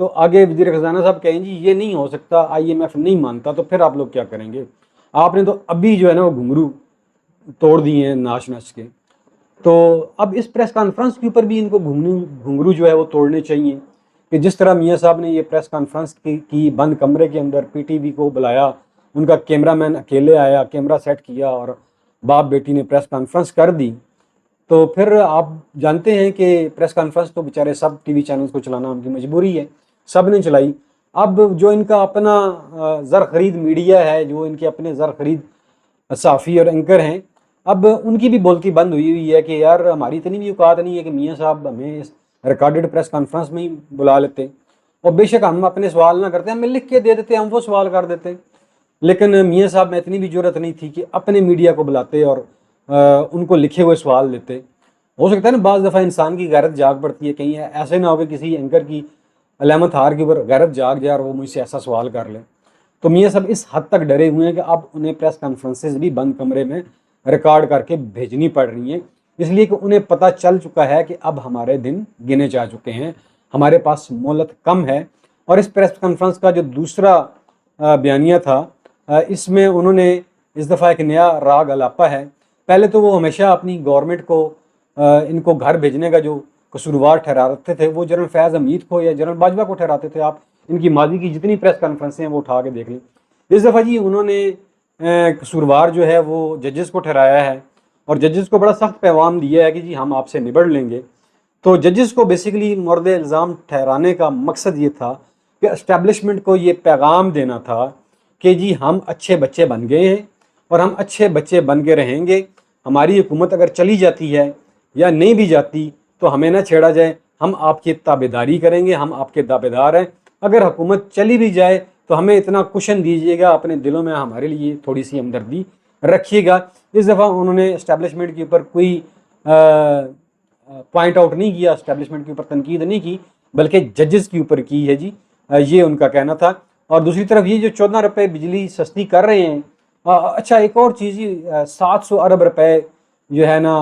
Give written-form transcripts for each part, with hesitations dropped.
تو آگے وزیر خزانہ صاحب کہیں جی یہ نہیں ہو سکتا, IMF نہیں مانتا, تو پھر آپ لوگ کیا کریں گے؟ آپ نے تو ابھی جو ہے نا وہ گھنگرو توڑ دیے ہیں ناچ ناچ کے. تو اب اس پریس کانفرنس کے اوپر بھی ان کو گھنگرو جو ہے وہ توڑنے چاہیے, کہ جس طرح میاں صاحب نے یہ پریس کانفرنس کی بند کمرے کے اندر PTV کو بلایا, ان کا کیمرہ مین اکیلے آیا, کیمرہ سیٹ کیا اور باپ بیٹی نے پریس کانفرنس کر دی. تو پھر آپ جانتے ہیں کہ پریس کانفرنس تو بیچارے سب TV چینلز کو چلانا ان کی مجبوری ہے, سب نے چلائی. اب جو ان کا اپنا زر خرید میڈیا ہے, جو ان کے اپنے زر خرید صحافی اور اینکر ہیں, اب ان کی بھی بولتی بند ہوئی ہے کہ یار ہماری اتنی بھی اوقات نہیں ہے کہ میاں صاحب ہمیں اس ریکارڈڈ پریس کانفرنس میں ہی بلا لیتے, اور بے شک ہم اپنے سوال نہ کرتے, ہمیں لکھ کے دے دیتے, ہم وہ سوال کر دیتے. لیکن میاں صاحب میں اتنی بھی جرت نہیں تھی کہ اپنے میڈیا کو بلاتے اور ان کو لکھے ہوئے سوال دیتے. ہو سکتا ہے نا بعض دفعہ انسان کی غیرت جاگ پڑتی ہے, کہیں ایسے نہ ہو کہ کسی اینکر کی علامت ہار کے اوپر غیرت جاگ جائے اور وہ مجھ سے ایسا سوال کر لے. تو میاں صاحب اس حد تک ڈرے ہوئے ہیں کہ اب انہیں پریس کانفرنسز بھی بند کمرے میں ریکارڈ کر کے بھیجنی پڑ رہی ہیں, اس لیے کہ انہیں پتہ چل چکا ہے کہ اب ہمارے دن گنے جا چکے ہیں, ہمارے پاس مہلت کم ہے. اور اس پریس کانفرنس کا جو دوسرا بیانیہ تھا, اس میں انہوں نے اس دفعہ ایک نیا راگ الاپا ہے. پہلے تو وہ ہمیشہ اپنی گورنمنٹ کو ان کو گھر بھیجنے کا جو قصوروار ٹھہراتے تھے, وہ جنرل فیاض حمید کو یا جنرل باجوہ کو ٹھہراتے تھے. آپ ان کی ماضی کی جتنی پریس کانفرنسیں ہیں وہ اٹھا کے دیکھ لیں. اس دفعہ جی انہوں نے قصوروار جو ہے وہ ججز کو ٹھہرایا ہے, اور ججز کو بڑا سخت پیغام دیا ہے کہ جی ہم آپ سے نبڑ لیں گے. تو ججز کو بیسیکلی مورد الزام ٹھہرانے کا مقصد یہ تھا کہ اسٹیبلشمنٹ کو یہ پیغام دینا تھا کہ جی ہم اچھے بچے بن گئے ہیں اور ہم اچھے بچے بن کے رہیں گے. ہماری حکومت اگر چلی جاتی ہے یا نہیں بھی جاتی تو ہمیں نہ چھیڑا جائے, ہم آپ کی تابعداری کریں گے, ہم آپ کے تابعدار ہیں. اگر حکومت چلی بھی جائے تو ہمیں اتنا کشن دیجیے گا, اپنے دلوں میں ہمارے لیے تھوڑی سی ہمدردی رکھیے گا. اس دفعہ انہوں نے اسٹیبلشمنٹ کے اوپر کوئی پوائنٹ آؤٹ نہیں کیا, اسٹیبلشمنٹ کے اوپر تنقید نہیں کی, بلکہ ججز کے اوپر کی ہے جی, یہ ان کا کہنا تھا. اور دوسری طرف یہ جو 14 روپے بجلی سستی کر رہے ہیں, اچھا ایک اور چیز جی, 700 ارب روپے جو ہے نا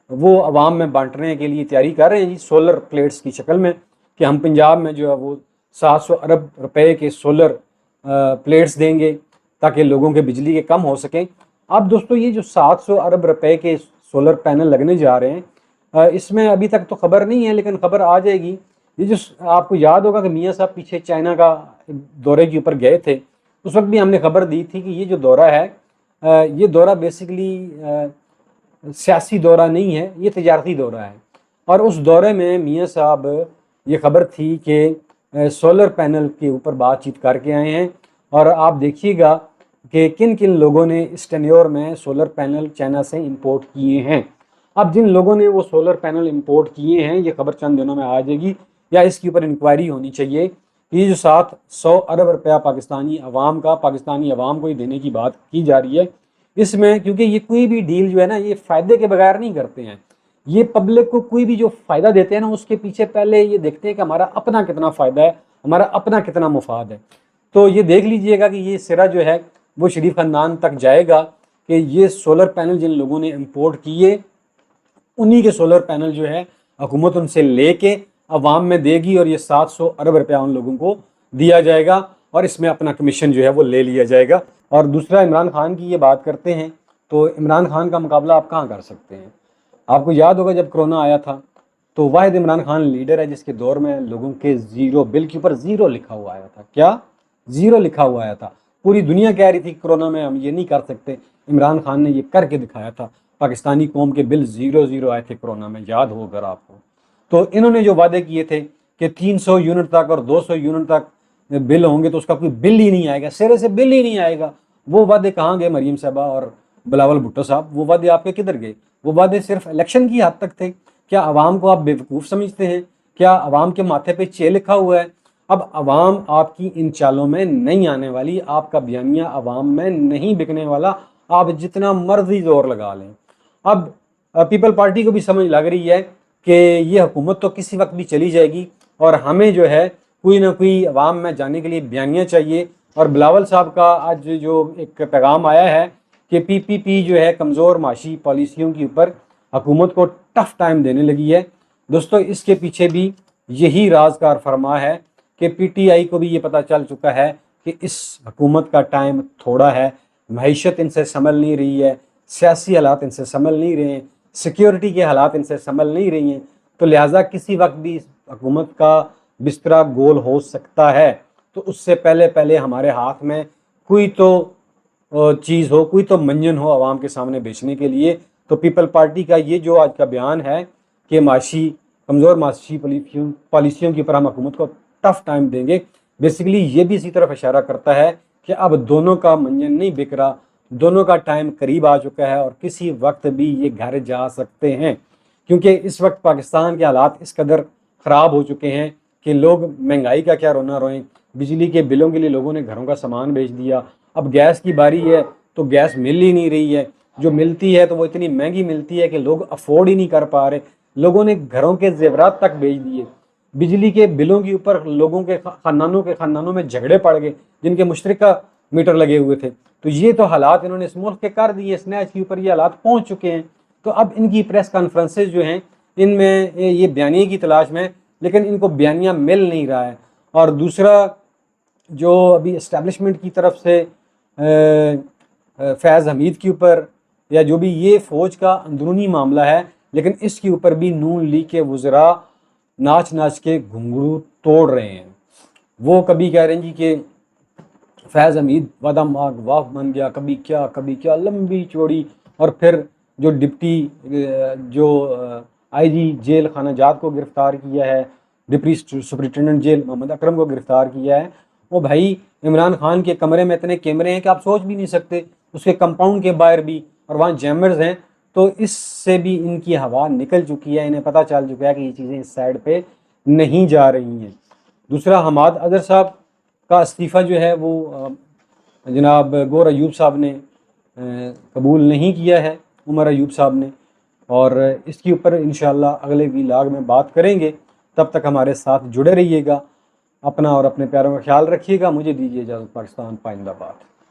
وہ عوام میں بانٹنے کے لیے تیاری کر رہے ہیں جی, سولر پلیٹس کی شکل میں, کہ ہم پنجاب میں جو ہے وہ 700 ارب روپے کے سولر پلیٹس دیں گے تاکہ لوگوں کے بجلی کے کم ہو سکیں. اب دوستو یہ جو 700 ارب روپے کے سولر پینل لگنے جا رہے ہیں, اس میں ابھی تک تو خبر نہیں ہے, لیکن خبر آ جائے گی. یہ جو آپ کو یاد ہوگا کہ میاں صاحب پیچھے چائنا کا دورے کے اوپر گئے تھے, اس وقت بھی ہم نے خبر دی تھی کہ یہ جو دورہ ہے یہ دورہ بیسیکلی سیاسی دورہ نہیں ہے, یہ تجارتی دورہ ہے. اور اس دورے میں میاں صاحب یہ خبر تھی کہ سولر پینل کے اوپر بات چیت کر کے آئے ہیں, اور آپ دیکھیے گا کہ کن کن لوگوں نے اس ٹینیور میں سولر پینل چائنا سے امپورٹ کیے ہیں. اب جن لوگوں نے وہ سولر پینل امپورٹ کیے ہیں, یہ خبر چند دنوں میں آ جائے گی, یا اس کے اوپر انکوائری ہونی چاہیے. یہ جو 700 ارب روپیہ پاکستانی عوام کو ہی دینے کی بات کی جا رہی ہے, اس میں کیونکہ یہ کوئی بھی ڈیل جو ہے نا یہ فائدے کے بغیر نہیں کرتے ہیں. یہ پبلک کو کوئی بھی جو فائدہ دیتے ہیں نا, اس کے پیچھے پہلے یہ دیکھتے ہیں کہ ہمارا اپنا کتنا فائدہ ہے, ہمارا اپنا کتنا مفاد ہے. تو یہ دیکھ لیجئے گا کہ یہ سرا جو ہے وہ شریف خاندان تک جائے گا کہ یہ سولر پینل جن لوگوں نے امپورٹ کیے, انہی کے سولر پینل جو ہے حکومت ان سے لے کے عوام میں دے گی, اور یہ 700 ارب روپیہ ان لوگوں کو دیا جائے گا, اور اس میں اپنا کمیشن جو ہے وہ لے لیا جائے گا. اور دوسرا عمران خان کی یہ بات کرتے ہیں, تو عمران خان کا مقابلہ آپ کہاں کر سکتے ہیں؟ آپ کو یاد ہوگا جب کرونا آیا تھا تو واحد عمران خان لیڈر ہے جس کے دور میں لوگوں کے زیرو بل کے اوپر زیرو لکھا ہوا آیا تھا. کیا زیرو لکھا ہوا آیا تھا؟ پوری دنیا کہہ رہی تھی کرونا میں ہم یہ نہیں کر سکتے, عمران خان نے یہ کر کے دکھایا تھا. پاکستانی قوم کے بل 0 آئے تھے کرونا میں, یاد ہو اگر آپ کو. تو انہوں نے جو وعدے کیے تھے کہ 300 یونٹ تک اور 200 یونٹ تک بل ہوں گے, تو اس کا کوئی بل ہی نہیں آئے گا, سرے سے بل ہی نہیں آئے گا. وہ وعدے کہاں گئے مریم صاحبہ اور بلاول بھٹو صاحب؟ وہ وعدے آپ کے کدھر گئے؟ وہ وعدے صرف الیکشن کی حد تک تھے. کیا عوام کو آپ بیوقوف سمجھتے ہیں؟ کیا عوام کے ماتھے پہ چے لکھا ہوا ہے؟ اب عوام آپ کی ان چالوں میں نہیں آنے والی, آپ کا بیانیہ عوام میں نہیں بکنے والا, آپ جتنا مرضی زور لگا لیں. اب پیپل پارٹی کو بھی سمجھ لگ رہی ہے کہ یہ حکومت تو کسی وقت بھی چلی جائے گی, اور ہمیں جو ہے کوئی نہ کوئی عوام میں جانے کے لیے بیانیہ چاہیے. اور بلاول صاحب کا آج جو ایک پیغام آیا ہے کہ PPP جو ہے کمزور معاشی پالیسیوں کے اوپر حکومت کو ٹف ٹائم دینے لگی ہے. دوستو اس کے پیچھے بھی یہی راز کار فرما ہے کہ پی ٹی آئی کو بھی یہ پتہ چل چکا ہے کہ اس حکومت کا ٹائم تھوڑا ہے، معیشت ان سے سنبھل نہیں رہی ہے، سیاسی حالات ان سے سنبھل نہیں رہے ہیں، سیکیورٹی کے حالات ان سے سنبھل نہیں رہی ہیں، تو لہٰذا کسی وقت بھی اس حکومت کا بستر گول ہو سکتا ہے۔ تو اس سے پہلے ہمارے ہاتھ میں کوئی تو چیز ہو، کوئی تو منجن ہو عوام کے سامنے بیچنے کے لیے۔ تو پیپل پارٹی کا یہ جو آج کا بیان ہے کہ کمزور معاشی پالیسیوں کی پر ہم حکومت کو ٹف ٹائم دیں گے، بیسیکلی یہ بھی اسی طرف اشارہ کرتا ہے کہ اب دونوں کا منجن نہیں بک رہا، دونوں کا ٹائم قریب آ چکا ہے اور کسی وقت بھی یہ گھر جا سکتے ہیں، کیونکہ اس وقت پاکستان کے حالات اس قدر خراب ہو چکے ہیں کہ لوگ مہنگائی کا کیا رونا روئیں، بجلی کے بلوں کے لیے لوگوں نے گھروں کا سامان بیچ دیا، اب گیس کی باری ہے تو گیس مل ہی نہیں رہی ہے، جو ملتی ہے تو وہ اتنی مہنگی ملتی ہے کہ لوگ افورڈ ہی نہیں کر پا رہے، لوگوں نے گھروں کے زیورات تک بیچ دیے، بجلی کے بلوں کے اوپر لوگوں کے خاندانوں میں جھگڑے پڑ گئے جن کے مشترکہ میٹر لگے ہوئے تھے۔ تو یہ تو حالات انہوں نے اس ملک کے کر دیے، سنیچ کے اوپر یہ حالات پہنچ چکے ہیں۔ تو اب ان کی پریس کانفرنسز جو ہیں ان میں یہ بیانیے کی تلاش میں، لیکن ان کو بیانیہ مل نہیں رہا ہے۔ اور دوسرا جو ابھی اسٹیبلشمنٹ کی طرف سے فیض حمید کے اوپر یا جو بھی یہ فوج کا اندرونی معاملہ ہے، لیکن اس کے اوپر بھی نون لیگ کے وزراء ناچ کے گھنگرو توڑ رہے ہیں۔ وہ کبھی کہہ رہے ہیں جی کہ فیض حمید وعدہ ماغ واف بن گیا، کبھی کیا لمبی چوڑی، اور پھر جو ڈپٹی جو آئی جی جیل خانہ جات کو گرفتار کیا ہے، ڈپٹی سپرنٹینڈنٹ جیل محمد اکرم کو گرفتار کیا ہے، وہ بھائی عمران خان کے کمرے میں اتنے کیمرے ہیں کہ آپ سوچ بھی نہیں سکتے، اس کے کمپاؤنڈ کے باہر بھی، اور وہاں جیمرز ہیں، تو اس سے بھی ان کی ہوا نکل چکی ہے، انہیں پتہ چل چکا ہے کہ یہ چیزیں اس سائڈ پہ نہیں جا رہی ہیں۔ دوسرا حماد اظہر صاحب کا استعفیٰ جو ہے وہ جناب گور ایوب صاحب نے قبول نہیں کیا ہے، عمر ایوب صاحب نے، اور اس کے اوپر انشاءاللہ اگلے ویلاگ میں بات کریں گے۔ تب تک ہمارے ساتھ جڑے رہیے گا، اپنا اور اپنے پیاروں کا خیال رکھیے گا۔ مجھے دیجیے اجازت، پاکستان پائندہ باد۔